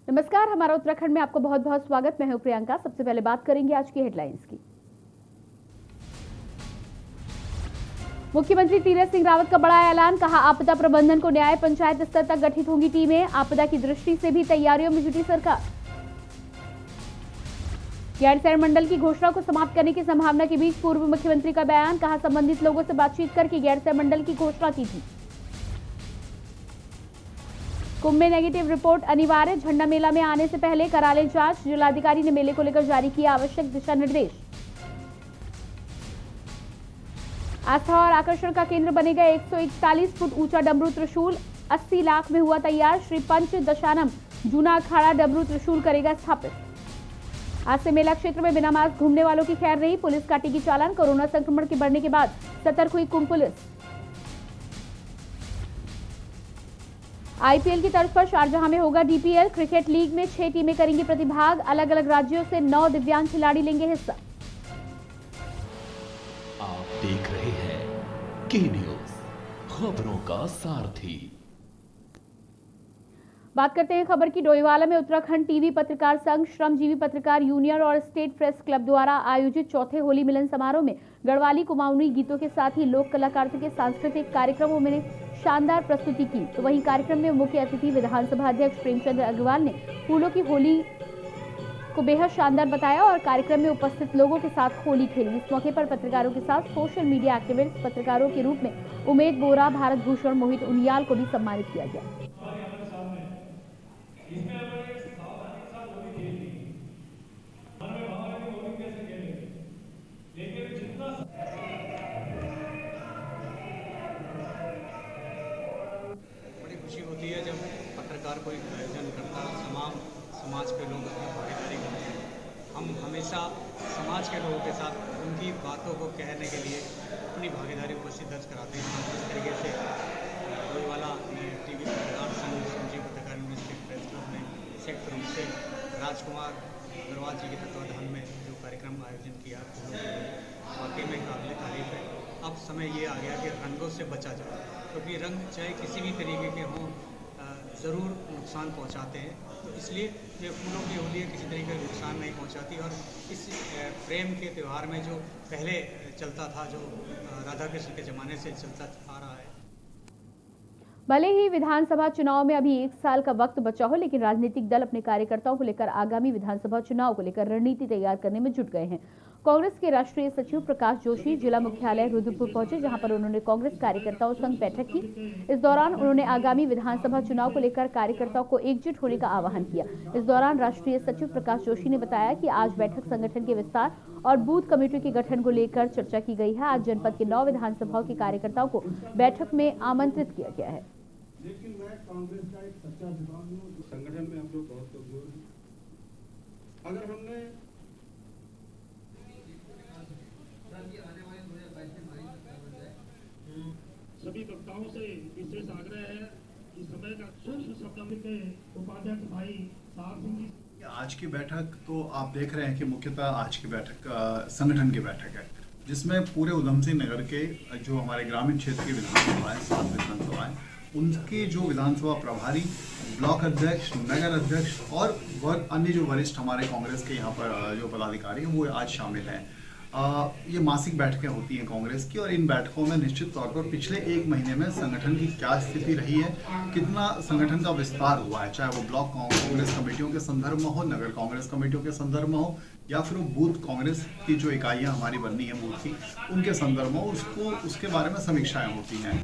नमस्कार, हमारा उत्तराखंड में आपको बहुत बहुत स्वागत। मैं हूं प्रियंका। सबसे पहले बात करेंगे आज की हेडलाइंस की। मुख्यमंत्री तीरथ सिंह रावत का बड़ा ऐलान, कहा आपदा प्रबंधन को न्याय पंचायत स्तर तक गठित होंगी टीमें। आपदा की दृष्टि से भी तैयारियों में जुटी सरकार। गैरसैंण मंडल की घोषणा को समाप्त करने की संभावना के बीच पूर्व मुख्यमंत्री का बयान, कहा संबंधित लोगों से बातचीत करके गैरसैंण मंडल की घोषणा की थी। कुंभ में नेगेटिव रिपोर्ट अनिवार्य, झंडा मेला में आने से पहले करा लें जांच। जिलाधिकारी ने मेले को लेकर जारी किया आवश्यक दिशा निर्देश। आस्था और आकर्षण का केंद्र बनेगा 141 फुट ऊंचा डमरू त्रिशूल, 80 लाख में हुआ तैयार। श्री पंच दशानम जूना अखाड़ा डमरू त्रिशूल करेगा स्थापित। आज से मेला क्षेत्र में बिना मास्क घूमने वालों की खैर नहीं, पुलिस काटेगी चालान। कोरोना संक्रमण के बढ़ने के बाद सतर्क हुई कुंभ पुलिस। आईपीएल की तर्ज पर शारजाह में होगा डीपीएल। क्रिकेट लीग में 6 टीमें करेंगी प्रतिभाग। अलग अलग राज्यों से 9 दिव्यांग खिलाड़ी लेंगे हिस्सा। आप देख रहे हैं के न्यूज, खबरों का सारथी। बात करते हैं खबर की। डोईवाला में उत्तराखंड टीवी पत्रकार संघ, श्रमजीवी पत्रकार यूनियन और स्टेट प्रेस क्लब द्वारा आयोजित चौथे होली मिलन समारोह में गढ़वाली कुमाऊनी गीतों के साथ ही लोक कलाकारों के सांस्कृतिक कार्यक्रमों में शानदार प्रस्तुति की। तो वहीं कार्यक्रम में मुख्य अतिथि विधानसभा अध्यक्ष प्रेमचंद अग्रवाल ने फूलों की होली को बेहद शानदार बताया और कार्यक्रम में उपस्थित लोगों के साथ होली खेली। इस मौके पर पत्रकारों के साथ सोशल मीडिया एक्टिविस्ट पत्रकारों के रूप में उमेद बोरा, भारत भूषण, मोहित उनियाल को भी सम्मानित किया गया। बड़ी खुशी होती है जब पत्रकार कोई आयोजन करता है, तमाम समाज के लोग अपनी भागीदारी करते हैं। हम हमेशा समाज के लोगों के साथ उनकी बातों को कहने के लिए अपनी भागीदारी उपस्थित दर्ज कराते हैं। इस तरीके से डोईवाला में टीवी पत्रकार संघ, संजीव पत्रकार यूनिवर्सिटी प्रेस क्लब में संयुक्त रूप से राजकुमार अग्रवाल जी के तत्वाधान में जो कार्यक्रम आयोजन किया, वाकई में काबिल तारीफ है। अब समय ये आ गया कि रंगों से बचा जाए, क्योंकि रंग चाहे किसी भी तरीके के हों ज़रूर नुकसान पहुंचाते हैं। तो इसलिए ये फूलों की होली किसी तरीके का नुकसान नहीं पहुंचाती। और इस प्रेम के त्यौहार में जो पहले चलता था, जो राधा कृष्ण के ज़माने से चलता आ रहा है। भले ही विधानसभा चुनाव में अभी 1 साल का वक्त बचा हो, लेकिन राजनीतिक दल अपने कार्यकर्ताओं को लेकर आगामी विधानसभा चुनाव को लेकर रणनीति तैयार करने में जुट गए हैं। कांग्रेस के राष्ट्रीय सचिव प्रकाश जोशी जिला मुख्यालय रुद्रपुर पहुंचे, जहां पर उन्होंने कांग्रेस कार्यकर्ताओं संग बैठक की। इस दौरान उन्होंने आगामी विधानसभा चुनाव को लेकर कार्यकर्ताओं को एकजुट होने का आह्वान किया। इस दौरान राष्ट्रीय सचिव प्रकाश जोशी ने बताया कि आज बैठक संगठन के विस्तार और बूथ कमेटी के गठन को लेकर चर्चा की गई है। आज जनपद के 9 विधानसभाओं के कार्यकर्ताओं को बैठक में आमंत्रित किया गया है। लेकिन मैं कांग्रेस का एक सच्चा विद्वान हूँ। संगठन में हम लोग बहुत कमजोर हैं। अगर हमने सभी वक्ताओं से विशेष आग्रह है कि समय का सूक्ष्म शब्द के उपाध्यक्ष भाई साहब सिंह जी। आज की बैठक तो आप देख रहे हैं कि मुख्यतः आज की बैठक संगठन की बैठक है, जिसमें पूरे उधम सिंह नगर के जो हमारे ग्रामीण क्षेत्र की विधानसभा है, 7 विधानसभाएं, उनके जो विधानसभा प्रभारी, ब्लॉक अध्यक्ष, नगर अध्यक्ष और अन्य जो वरिष्ठ हमारे कांग्रेस के यहाँ पर जो पदाधिकारी हैं वो आज शामिल हैं। ये मासिक बैठकें होती हैं कांग्रेस की, और इन बैठकों में निश्चित तौर पर पिछले 1 महीने में संगठन की क्या स्थिति रही है, कितना संगठन का विस्तार हुआ है, चाहे वो ब्लॉक कांग्रेस कमेटियों के संदर्भ में हो, नगर कांग्रेस कमेटियों के संदर्भ में हो, या फिर वो बूथ कांग्रेस की जो इकाइयाँ हमारी बननी है बूथ की, उनके संदर्भ में उसके बारे में समीक्षाएं होती हैं।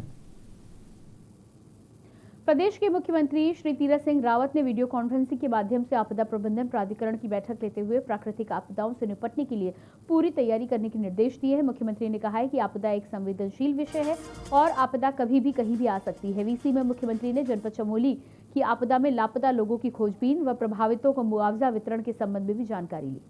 प्रदेश के मुख्यमंत्री श्री तीरथ सिंह रावत ने वीडियो कॉन्फ्रेंसिंग के माध्यम से आपदा प्रबंधन प्राधिकरण की बैठक लेते हुए प्राकृतिक आपदाओं से निपटने के लिए पूरी तैयारी करने के निर्देश दिए हैं। मुख्यमंत्री ने कहा है कि आपदा एक संवेदनशील विषय है और आपदा कभी भी कहीं भी आ सकती है। वीसी में मुख्यमंत्री ने जनपद चमोली की आपदा में लापता लोगों की खोजबीन व प्रभावितों को मुआवजा वितरण के संबंध में भी जानकारी ली।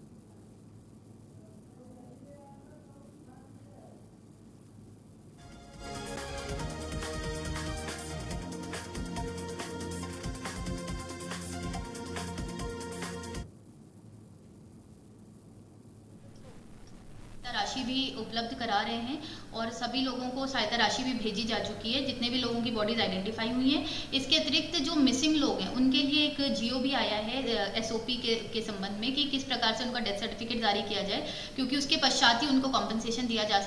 राशि भी उपलब्ध करा रहे हैं और सभी लोगों को सहायता राशि भी भेजी जा चुकी है, जितने भी लोगों की बॉडीज आइडेंटिफाई हुई हैं। इसके अतिरिक्त जो मिसिंग लोग हैं उनके लिए एक जीओ भी आया है एसओपी के संबंध में कि किस प्रकार से उनका डेथ सर्टिफिकेट जारी किया जाए, क्योंकि उसके पश्चात ही उनको कॉम्पनसेशन दिया जा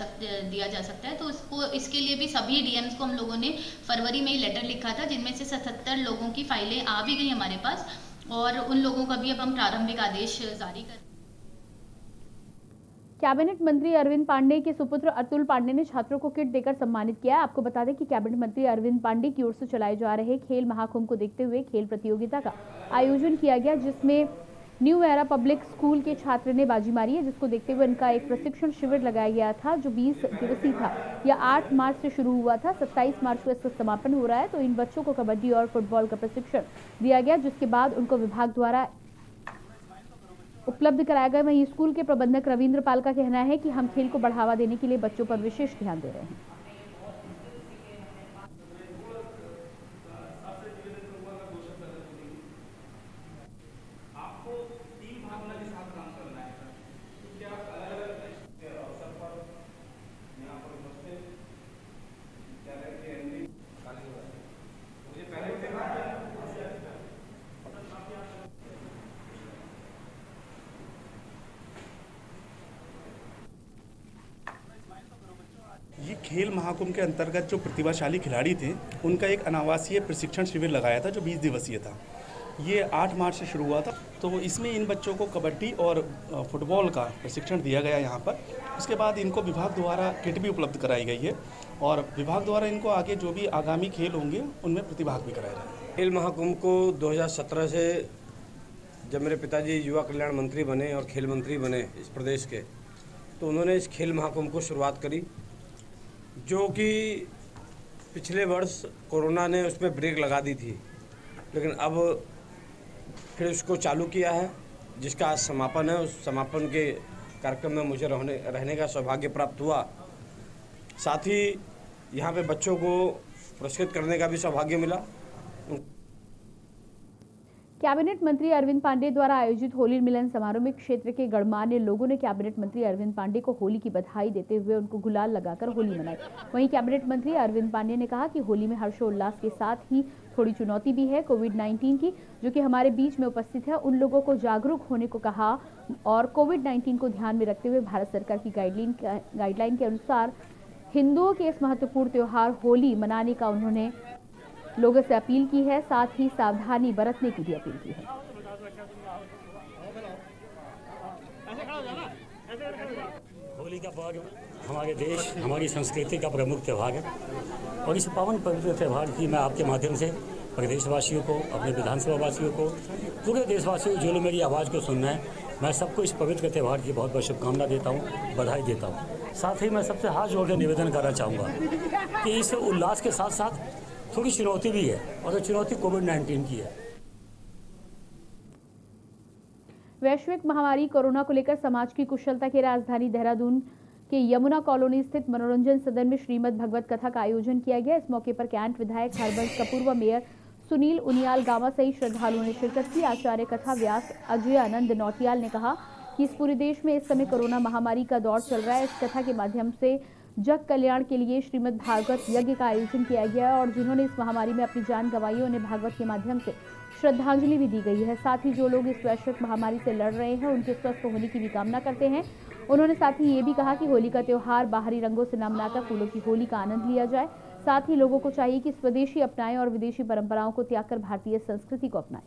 सकता है। तो इसके लिए भी सभी डीएम्स को हम लोगों ने फरवरी में ही लेटर लिखा था, जिनमें से 77 लोगों की फाइलें आ भी गई हमारे पास और उन लोगों का भी अब हम प्रारंभिक आदेश जारी कर। कैबिनेट मंत्री अरविंद पांडे के सुपुत्र अतुल पांडे ने छात्रों को किट देकर सम्मानित किया। आपको बता दें कि कैबिनेट मंत्री अरविंद पांडे की ओर से चलाए जा रहे खेल महाकुंभ को देखते हुए खेल प्रतियोगिता का आयोजन किया गया, जिसमें न्यू एरा पब्लिक स्कूल के छात्र ने बाजी मारी है, जिसको देखते हुए उनका एक प्रशिक्षण शिविर लगाया गया था जो 20 दिवसीय था। यह 8 मार्च से शुरू हुआ था, 27 मार्च को इसका समापन हो रहा है। तो इन बच्चों को कबड्डी और फुटबॉल का प्रशिक्षण दिया गया, जिसके बाद उनको विभाग द्वारा उपलब्ध कराया गया। वहीं स्कूल के प्रबंधक रविंद्र पाल का कहना है कि हम खेल को बढ़ावा देने के लिए बच्चों पर विशेष ध्यान दे रहे हैं। ये खेल महाकुंभ के अंतर्गत जो प्रतिभाशाली खिलाड़ी थे उनका एक अनावासीय प्रशिक्षण शिविर लगाया था जो 20 दिवसीय था। ये 8 मार्च से शुरू हुआ था। तो इसमें इन बच्चों को कबड्डी और फुटबॉल का प्रशिक्षण दिया गया यहाँ पर। उसके बाद इनको विभाग द्वारा किट भी उपलब्ध कराई गई है और विभाग द्वारा इनको आगे जो भी आगामी खेल होंगे उनमें प्रतिभाग भी कराया जाएगा। खेल महाकुंभ को 2017 से जब मेरे पिताजी युवा कल्याण मंत्री बने और खेल मंत्री बने इस प्रदेश के, तो उन्होंने इस खेल महाकुंभ को शुरुआत करी, जो कि पिछले वर्ष कोरोना ने उस पर ब्रेक लगा दी थी, लेकिन अब फिर उसको चालू किया है, जिसका आज समापन है। उस समापन के कार्यक्रम में मुझे रहने का सौभाग्य प्राप्त हुआ। साथ ही यहाँ पे बच्चों को पुरस्कृत करने का भी सौभाग्य मिला। कैबिनेट मंत्री अरविंद पांडे द्वारा आयोजित होली मिलन समारोह में क्षेत्र के गणमान्य लोगों ने कैबिनेट मंत्री अरविंद पांडे को होली की बधाई देते हुए उनको गुलाल लगाकर होली मनाई। वहीं कैबिनेट मंत्री अरविंद पांडे ने कहा कि होली में हर्षोल्लास के साथ ही थोड़ी चुनौती भी है कोविड-19 की, जो कि हमारे बीच में उपस्थित है। उन लोगों को जागरूक होने को कहा और कोविड-19 को ध्यान में रखते हुए भारत सरकार की गाइडलाइन के अनुसार हिंदुओं के इस महत्वपूर्ण त्योहार होली मनाने का उन्होंने लोगों से अपील की है। साथ ही सावधानी बरतने की भी अपील की है। होली का पर्व हमारे देश, हमारी संस्कृति का प्रमुख त्यौहार है और इस पावन पवित्र त्यौहार की मैं आपके माध्यम से प्रदेशवासियों को, अपने विधानसभा वासियों को, पूरे देशवासियों को जो लोग मेरी आवाज़ को सुनना है, मैं सबको इस पवित्र त्यौहार की बहुत बहुत शुभकामना देता हूँ, बधाई देता हूँ। साथ ही मैं सबसे हाथ जोड़कर निवेदन करना चाहूँगा कि इस उल्लास के साथ साथ थोड़ी चुनौती भी है और वो चुनौती कोविड-19 की है। वैश्विक महामारी कोरोना को लेकर समाज की कुशलता की राजधानी देहरादून के यमुना कॉलोनी स्थित मनोरंजन सदन में श्रीमद् भगवत कथा का आयोजन किया गया। इस मौके पर कैंट विधायक हरबंस का पूर्व मेयर सुनील उनियाल गामा सहित श्रद्धालुओं ने शिरकत की। आचार्य कथा व्यास अजय आनंद नौटियाल ने कहा कि इस पूरे देश में इस समय कोरोना महामारी का दौर चल रहा है। इस कथा के माध्यम से जग कल्याण के लिए श्रीमद् भागवत यज्ञ का आयोजन किया गया और जिन्होंने इस महामारी में अपनी जान गंवाई उन्हें भागवत के माध्यम से श्रद्धांजलि भी दी गई है। साथ ही जो लोग इस वैश्विक महामारी से लड़ रहे हैं उनके स्वस्थ होने की भी कामना करते हैं। उन्होंने साथ ही ये भी कहा कि होली का त्योहार बाहरी रंगों से न मनाकर फूलों की होली का आनंद लिया जाए। साथ ही लोगों को चाहिए कि स्वदेशी अपनाएं और विदेशी परंपराओं को त्याग कर भारतीय संस्कृति को अपनाएं।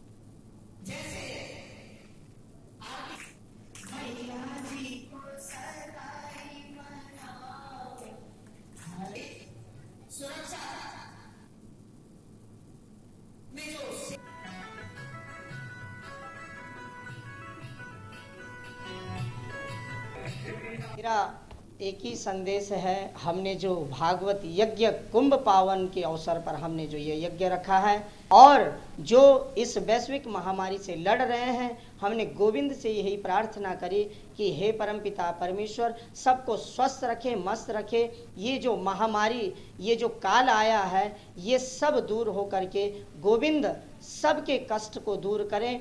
मेरा एक ही संदेश है, हमने जो भागवत यज्ञ कुंभ पावन के अवसर पर हमने जो ये यज्ञ रखा है और जो इस वैश्विक महामारी से लड़ रहे हैं, हमने गोविंद से यही प्रार्थना करी कि हे परमपिता परमेश्वर सबको स्वस्थ रखे, मस्त रखे। ये जो महामारी, ये जो काल आया है, ये सब दूर हो करके गोविंद सबके कष्ट को दूर करें।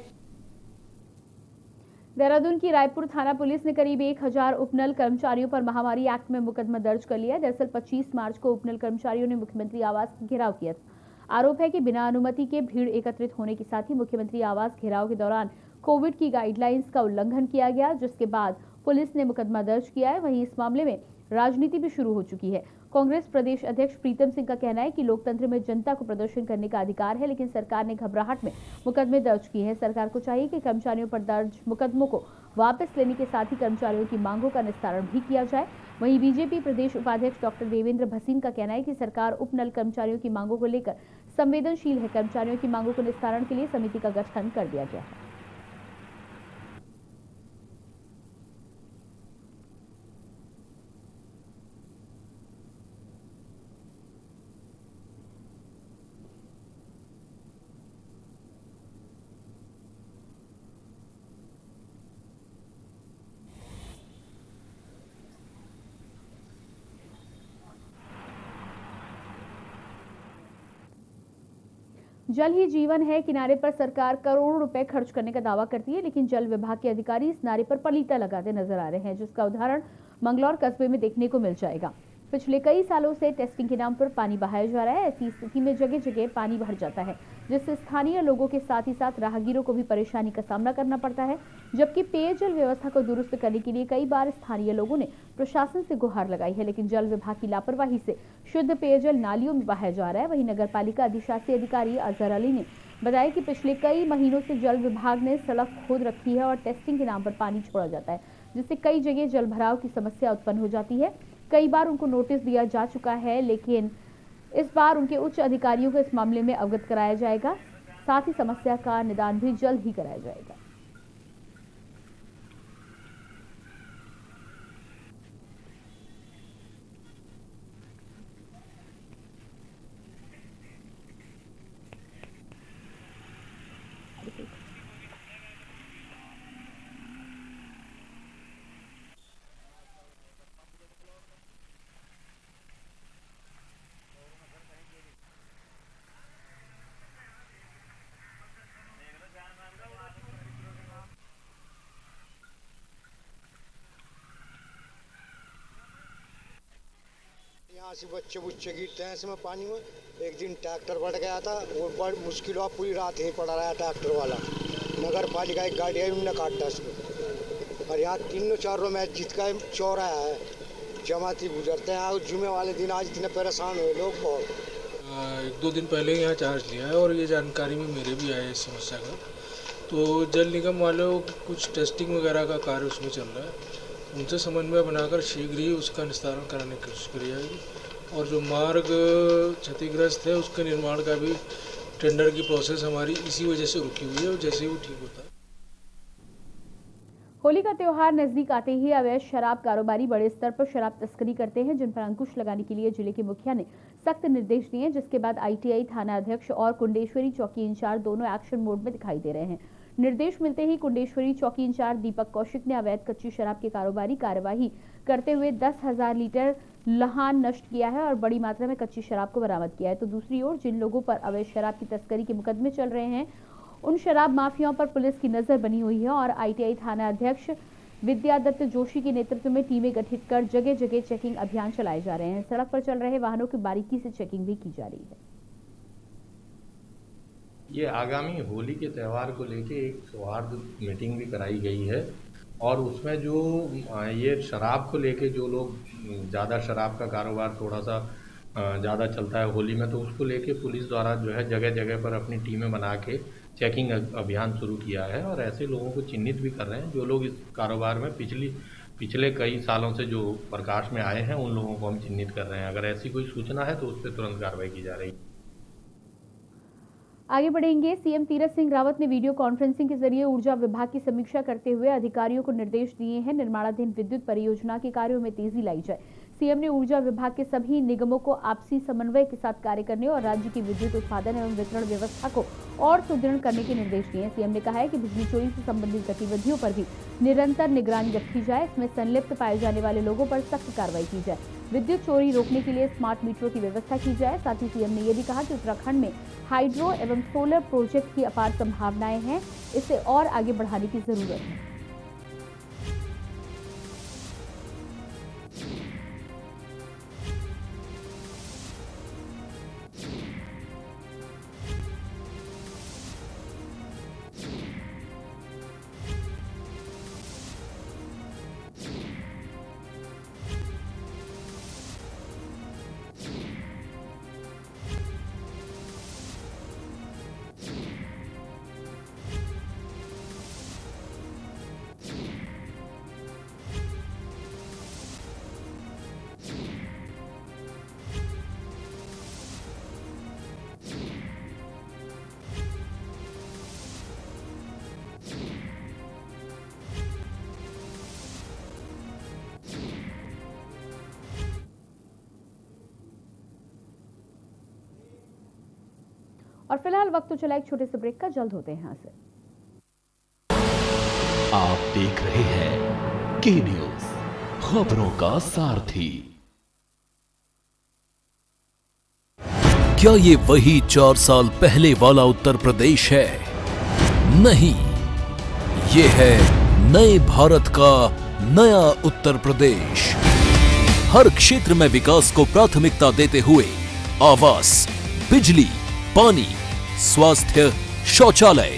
देहरादून की रायपुर थाना पुलिस ने करीब 1000 उपनल कर्मचारियों पर महामारी एक्ट में मुकदमा दर्ज कर लिया। दरअसल 25 मार्च को उपनल कर्मचारियों ने मुख्यमंत्री आवास का घेराव किया था। आरोप है कि बिना अनुमति के भीड़ एकत्रित होने के साथ ही मुख्यमंत्री आवास घेराव के दौरान कोविड की गाइडलाइंस का उल्लंघन किया गया, जिसके बाद पुलिस ने मुकदमा दर्ज किया है। वहीं इस मामले में राजनीति भी शुरू हो चुकी है। कांग्रेस प्रदेश अध्यक्ष प्रीतम सिंह का कहना है कि लोकतंत्र में जनता को प्रदर्शन करने का अधिकार है, लेकिन सरकार ने घबराहट में मुकदमे दर्ज किए हैं। सरकार को चाहिए कि कर्मचारियों पर दर्ज मुकदमों को वापस लेने के साथ ही कर्मचारियों की मांगों का निस्तारण भी किया जाए। वहीं बीजेपी प्रदेश उपाध्यक्ष डॉक्टर देवेंद्र भसीन का कहना है कि सरकार उपनल कर्मचारियों की मांगों को लेकर संवेदनशील है। कर्मचारियों की मांगों को निस्तारण के लिए समिति का गठन कर दिया गया है। जल ही जीवन है किनारे पर सरकार करोड़ों रुपए खर्च करने का दावा करती है, लेकिन जल विभाग के अधिकारी इस नारे पर पलीता लगाते नजर आ रहे हैं, जिसका उदाहरण मंगलौर कस्बे में देखने को मिल जाएगा। पिछले कई सालों से टेस्टिंग के नाम पर पानी बहाया जा रहा है। ऐसी स्थिति में जगह जगह पानी भर जाता है, जिससे स्थानीय लोगों के साथ ही साथ राहगीरों को भी परेशानी का सामना करना पड़ता है। जबकि पेयजल व्यवस्था को दुरुस्त करने के लिए कई बार स्थानीय लोगों ने प्रशासन से गुहार लगाई है, लेकिन जल विभाग की लापरवाही से शुद्ध पेयजल नालियों में बहाया जा रहा है। वहीं नगर पालिका अधिशासी अधिकारी अजहर अली ने बताया कि पिछले कई महीनों से जल विभाग ने सड़क खोद रखी है और टेस्टिंग के नाम पर पानी छोड़ा जाता है, जिससे कई जगह जल भराव की समस्या उत्पन्न हो जाती है। कई बार उनको नोटिस दिया जा चुका है, लेकिन इस बार उनके उच्च अधिकारियों को इस मामले में अवगत कराया जाएगा। साथ ही समस्या का निदान भी जल्द ही कराया जाएगा। यहाँ से बच्चे गिरते हैं इसमें पानी में। एक दिन ट्रैक्टर बढ़ गया था, वो बड़ मुश्किल हुआ, पूरी रात ही पड़ा रहा ट्रैक्टर वाला। नगर पालिका एक गाड़ी आई, उनने काटा इसको। और यहाँ 3-4 मैच जीत का चौरा है, जमाती गुजरते हैं। जुमे वाले दिन आज इतने परेशान हुए लोग बहुत। 1-2 दिन पहले यहाँ चार्ज लिया है और ये जानकारी में मेरे भी आया इस समस्या का। तो जल निगम वालों कुछ टेस्टिंग वगैरह का कार्य उसमें चल रहा है, उनसे समन्वय बनाकर शीघ्र ही उसका निस्तारण कराने की कोशिश करी जाएगी। और जो मार्ग क्षतिग्रस्त है उसके निर्माण का भी टेंडर की प्रोसेस हमारी इसी वजह से रुकी हुई है, और जैसे ही वो ठीक होता है। होली का त्योहार नजदीक आते ही अवैध शराब कारोबारी बड़े स्तर पर शराब तस्करी करते हैं, जिन पर अंकुश लगाने के लिए जिले के मुखिया ने सख्त निर्देश दिए, जिसके बाद आईटीआई थाना अध्यक्ष और कुंडेश्वरी चौकी इंचार्ज दोनों एक्शन मोड में दिखाई दे रहे हैं। निर्देश मिलते ही कुंडेश्वरी चौकी इंचार्ज दीपक कौशिक ने अवैध कच्ची शराब के कारोबारी कार्यवाही करते हुए 10,000 लीटर लहान नष्ट किया है और बड़ी मात्रा में कच्ची शराब को बरामद किया है। तो दूसरी ओर जिन लोगों पर अवैध शराब की तस्करी के मुकदमे चल रहे हैं, उन शराब माफियाओं पर पुलिस की नजर बनी हुई है और आईटीआई थाना अध्यक्ष विद्यादत्त जोशी के नेतृत्व में टीमें गठित कर जगह जगह चेकिंग अभियान चलाए जा रहे हैं। सड़क पर चल रहे वाहनों की बारीकी से चेकिंग भी की जा रही है। ये आगामी होली के त्यौहार को लेके एक सौहार्द मीटिंग भी कराई गई है, और उसमें जो ये शराब को लेके जो लोग ज़्यादा शराब का कारोबार थोड़ा सा ज़्यादा चलता है होली में, तो उसको लेके पुलिस द्वारा जो है जगह जगह पर अपनी टीमें बना के चेकिंग अभियान शुरू किया है। और ऐसे लोगों को चिन्हित भी कर रहे हैं जो लोग इस कारोबार में पिछले कई सालों से जो प्रकाश में आए हैं, उन लोगों को हम चिन्हित कर रहे हैं। अगर ऐसी कोई सूचना है तो उस पर तुरंत कार्रवाई की जा रही है। आगे बढ़ेंगे। सीएम तीरथ सिंह रावत ने वीडियो कॉन्फ्रेंसिंग के जरिए ऊर्जा विभाग की समीक्षा करते हुए अधिकारियों को निर्देश दिए हैं, निर्माणाधीन विद्युत परियोजना के कार्यों में तेजी लाई जाए। सीएम ने ऊर्जा विभाग के सभी निगमों को आपसी समन्वय के साथ कार्य करने और राज्य की विद्युत उत्पादन एवं वितरण व्यवस्था को और सुदृढ़ करने के निर्देश दिए। सीएम ने कहा है कि बिजली चोरी से संबंधित गतिविधियों पर भी निरंतर निगरानी रखी जाए, इसमें संलिप्त पाए जाने वाले लोगों पर सख्त कार्रवाई की जाए। विद्युत चोरी रोकने के लिए स्मार्ट मीटरों की व्यवस्था की जाए। साथ ही सीएम ने यह भी कहा कि उत्तराखंड में हाइड्रो एवं सोलर प्रोजेक्ट की अपार संभावनाएं हैं, इसे और आगे बढ़ाने की जरूरत है। और फिलहाल वक्त तो चला एक छोटे से ब्रेक का, जल्द होते हैं यहाँ से। आप देख रहे हैं के न्यूज, खबरों का सारथी। क्या ये वही 4 साल पहले वाला उत्तर प्रदेश है? नहीं, ये है नए भारत का नया उत्तर प्रदेश। हर क्षेत्र में विकास को प्राथमिकता देते हुए आवास, बिजली, पानी, स्वास्थ्य, शौचालय,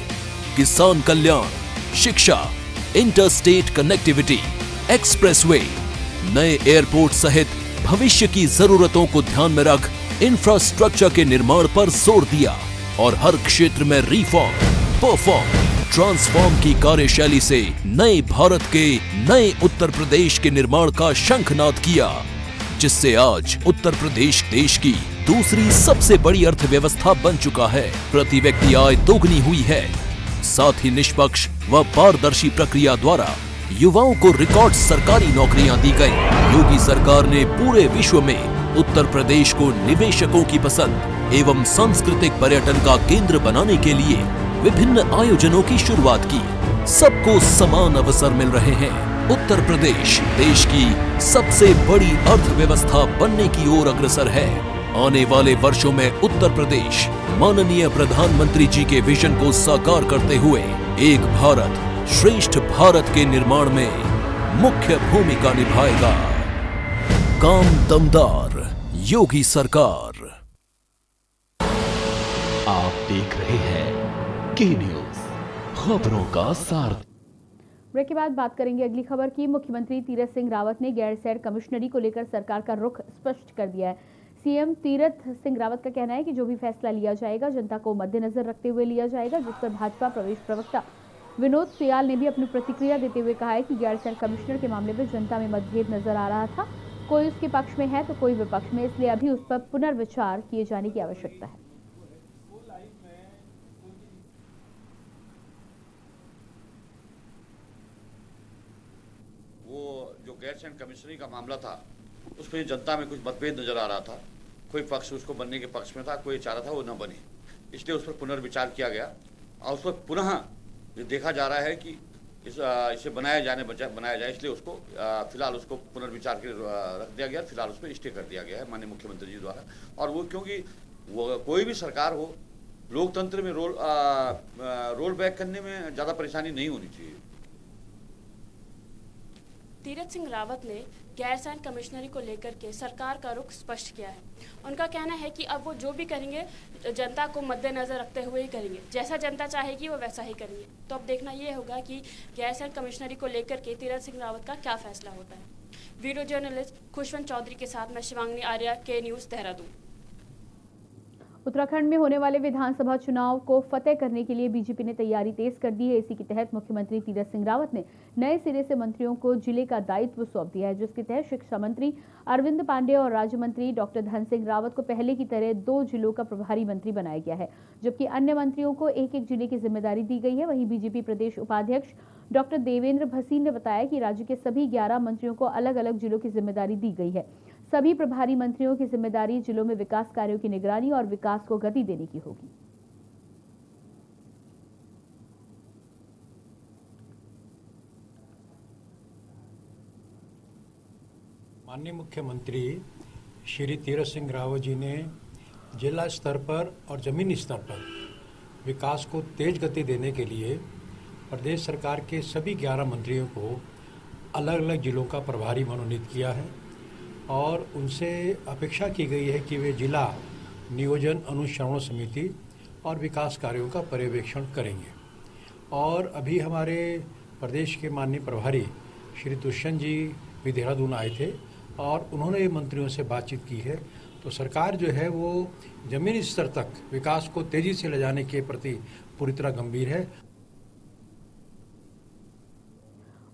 किसान कल्याण, शिक्षा, इंटरस्टेट कनेक्टिविटी, एक्सप्रेसवे, नए एयरपोर्ट सहित भविष्य की जरूरतों को ध्यान में रख इंफ्रास्ट्रक्चर के निर्माण पर जोर दिया और हर क्षेत्र में रिफॉर्म, परफॉर्म, ट्रांसफॉर्म की कार्यशैली से नए भारत के नए उत्तर प्रदेश के निर्माण का शंखनाद किया, जिससे आज उत्तर प्रदेश देश की दूसरी सबसे बड़ी अर्थव्यवस्था बन चुका है। प्रति व्यक्ति आय दोगुनी हुई है। साथ ही निष्पक्ष व पारदर्शी प्रक्रिया द्वारा युवाओं को रिकॉर्ड सरकारी नौकरियां दी गई। योगी सरकार ने पूरे विश्व में उत्तर प्रदेश को निवेशकों की पसंद एवं सांस्कृतिक पर्यटन का केंद्र बनाने के लिए विभिन्न आयोजनों की शुरुआत की। सबको समान अवसर मिल रहे हैं। उत्तर प्रदेश देश की सबसे बड़ी अर्थव्यवस्था बनने की ओर अग्रसर है। आने वाले वर्षों में उत्तर प्रदेश माननीय प्रधानमंत्री जी के विजन को साकार करते हुए एक भारत श्रेष्ठ भारत के निर्माण में मुख्य भूमिका निभाएगा। काम दमदार, योगी सरकार। आप देख रहे हैं के न्यूज, खबरों का सारथी। ब्रेक के बाद बात करेंगे अगली खबर की। मुख्यमंत्री तीरथ सिंह रावत ने गैरसैंण कमिश्नरी को लेकर सरकार का रुख स्पष्ट कर दिया है। सीएम तीरथ सिंह रावत का कहना है कि जो भी फैसला लिया जाएगा जनता को मद्देनजर रखते हुए लिया जाएगा, जिस पर भाजपा प्रदेश प्रवक्ता विनोद सियाल ने भी अपनी प्रतिक्रिया देते हुए कहा है कि गैरसैंण कमिश्नर के मामले में जनता में मतभेद नजर आ रहा था। कोई उसके पक्ष में है तो कोई विपक्ष में, इसलिए अभी उस पर पुनर्विचार किए जाने की आवश्यकता है। वो जो गैरसैंण कमिश्नरी का मामला था उसमें जनता में कुछ मतभेद नजर आ रहा था। कोई पक्ष उसको बनने के पक्ष में था, कोई चाह रहा था वो न बने, इसलिए उस पर पुनर्विचार किया गया और उस पर पुनः ये देखा जा रहा है कि इसे बनाया जाए, इसलिए उसको फिलहाल उसको पुनर्विचार के रख दिया गया। फिलहाल उस पर स्टे कर दिया गया है माननीय मुख्यमंत्री जी द्वारा। और वो क्योंकि वो कोई भी सरकार हो, लोकतंत्र में रोल बैक करने में ज़्यादा परेशानी नहीं होनी चाहिए। तीरथ सिंह रावत ने गैरसैंण कमिश्नरी को लेकर के सरकार का रुख स्पष्ट किया है। उनका कहना है कि अब वो जो भी करेंगे जनता को मद्देनजर रखते हुए ही करेंगे, जैसा जनता चाहेगी वो वैसा ही करेंगे। तो अब देखना ये होगा कि गैरसैंण कमिश्नरी को लेकर के तीरथ सिंह रावत का क्या फैसला होता है। वीडियो जर्नलिस्ट खुशवंत चौधरी के साथ मैं शिवांगी आर्या, के न्यूज़, देहरादून। उत्तराखंड में होने वाले विधानसभा चुनाव को फतेह करने के लिए बीजेपी ने तैयारी तेज कर दी है। इसी के तहत मुख्यमंत्री तीरथ सिंह रावत ने नए सिरे से मंत्रियों को जिले का दायित्व सौंप दिया है, जिसके तहत शिक्षा मंत्री अरविंद पांडे और राज्य मंत्री डॉक्टर धन सिंह रावत को पहले की तरह 2 जिलों का प्रभारी मंत्री बनाया गया है, जबकि अन्य मंत्रियों को एक एक जिले की जिम्मेदारी दी गई है। वहीं बीजेपी प्रदेश उपाध्यक्ष डॉक्टर देवेंद्र भसीन ने बताया कि राज्य के सभी 11 मंत्रियों को अलग अलग जिलों की जिम्मेदारी दी गई है। सभी प्रभारी मंत्रियों की जिम्मेदारी जिलों में विकास कार्यों की निगरानी और विकास को गति देने की होगी। माननीय मुख्यमंत्री श्री तीरथ सिंह रावत जी ने जिला स्तर पर और जमीनी स्तर पर विकास को तेज गति देने के लिए प्रदेश सरकार के सभी 11 मंत्रियों को अलग अलग जिलों का प्रभारी मनोनीत किया है और उनसे अपेक्षा की गई है कि वे जिला नियोजन अनुश्रवण समिति और विकास कार्यों का पर्यवेक्षण करेंगे। और अभी हमारे प्रदेश के माननीय प्रभारी श्री दुष्यंत जी भी देहरादून आए थे और उन्होंने मंत्रियों से बातचीत की है। तो सरकार जो है वो जमीनी स्तर तक विकास को तेजी से ले जाने के प्रति पूरी तरह गंभीर है।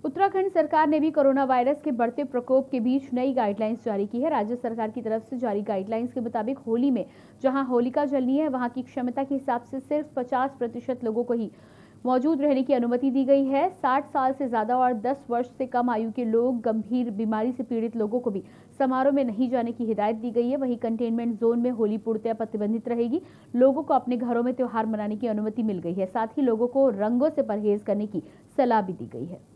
उत्तराखंड सरकार ने भी कोरोना वायरस के बढ़ते प्रकोप के बीच नई गाइडलाइंस जारी की है। राज्य सरकार की तरफ से जारी गाइडलाइंस के मुताबिक होली में जहां होलिका जलनी है, वहां की क्षमता के हिसाब से सिर्फ 50% लोगों को ही मौजूद रहने की अनुमति दी गई है। 60 साल से ज्यादा और 10 वर्ष से कम आयु के लोग, गंभीर बीमारी से पीड़ित लोगों को भी समारोह में नहीं जाने की हिदायत दी गई है। वहीं कंटेनमेंट जोन में होली पूर्णतः प्रतिबंधित रहेगी। लोगों को अपने घरों में त्योहार मनाने की अनुमति मिल गई है। साथ ही लोगों को रंगों से परहेज करने की सलाह भी दी गई है।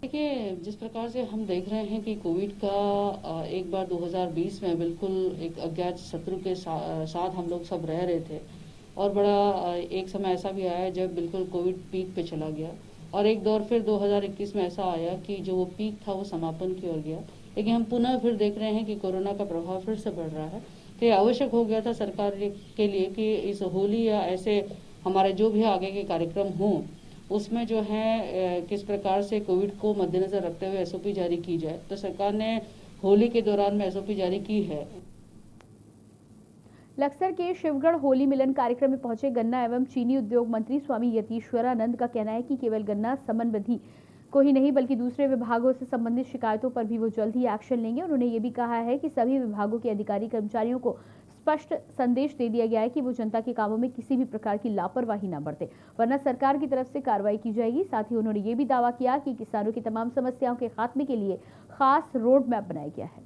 देखिए, जिस प्रकार से हम देख रहे हैं कि कोविड का एक बार 2020 में बिल्कुल एक अज्ञात शत्रु के साथ हम लोग सब रह रहे थे और बड़ा एक समय ऐसा भी आया जब बिल्कुल कोविड पीक पे चला गया और एक दौर फिर 2021 में ऐसा आया कि जो वो पीक था वो समापन की ओर गया। लेकिन हम पुनः फिर देख रहे हैं कि कोरोना का प्रभाव फिर से बढ़ रहा है। तो ये आवश्यक हो गया था सरकार के लिए कि इस होली या ऐसे हमारे जो भी आगे के कार्यक्रम हों उसमें जो है किस प्रकार से कोविड को मद्देनजर रखते हुए एसओपी जारी की जाए। तो सरकार ने होली के दौरान में एसओपी जारी की है। लक्सर के शिवगढ़ होली मिलन कार्यक्रम में पहुंचे गन्ना एवं चीनी उद्योग मंत्री स्वामी यतीश्वरानंद का कहना है कि केवल गन्ना समन्वधि को ही नहीं बल्कि दूसरे विभागों से संबंधित शिकायतों पर भी वो जल्द ही एक्शन लेंगे। उन्होंने ये भी कहा है कि सभी विभागों के अधिकारी कर्मचारियों को स्पष्ट संदेश दे दिया गया है कि वो जनता के कामों में किसी भी प्रकार की लापरवाही न बरते, वरना सरकार की तरफ से कार्रवाई की जाएगी। साथ ही उन्होंने ये भी दावा किया कि किसानों की तमाम समस्याओं के खात्मे के लिए खास रोड मैप बनाया गया है।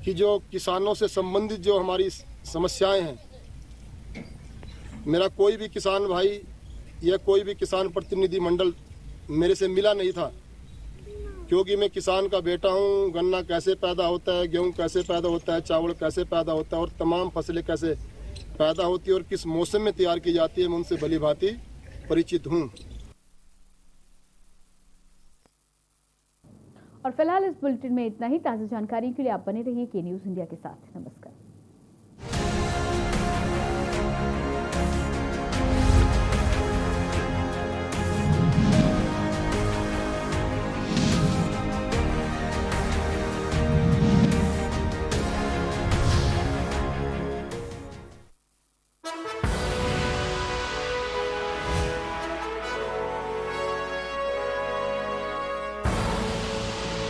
कि जो किसानों से संबंधित जो हमारी समस्याएं हैं, मेरा कोई भी किसान भाई या कोई भी किसान प्रतिनिधि मंडल मेरे से मिला नहीं था, क्योंकि मैं किसान का बेटा हूं। गन्ना कैसे पैदा होता है, गेहूं कैसे पैदा होता है, चावल कैसे पैदा होता है और तमाम फसलें कैसे पैदा होती है और किस मौसम में तैयार की जाती है, मैं उनसे भली भांति परिचित हूँ। और फिलहाल इस बुलेटिन में इतना ही। ताज़ा जानकारी के लिए आप बने रहिए के न्यूज़ इंडिया के साथ। नमस्कार।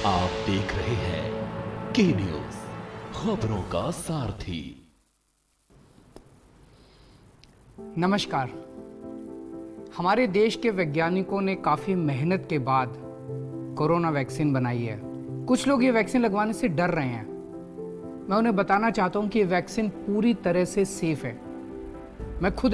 आप देख रहे हैं के न्यूज़, खबरों का सारथी। नमस्कार। हमारे देश के वैज्ञानिकों ने काफ़ी मेहनत के बाद कोरोना वैक्सीन बनाई है। कुछ लोग ये वैक्सीन लगवाने से डर रहे हैं। मैं उन्हें बताना चाहता हूँ कि ये वैक्सीन पूरी तरह से सेफ है। मैं खुद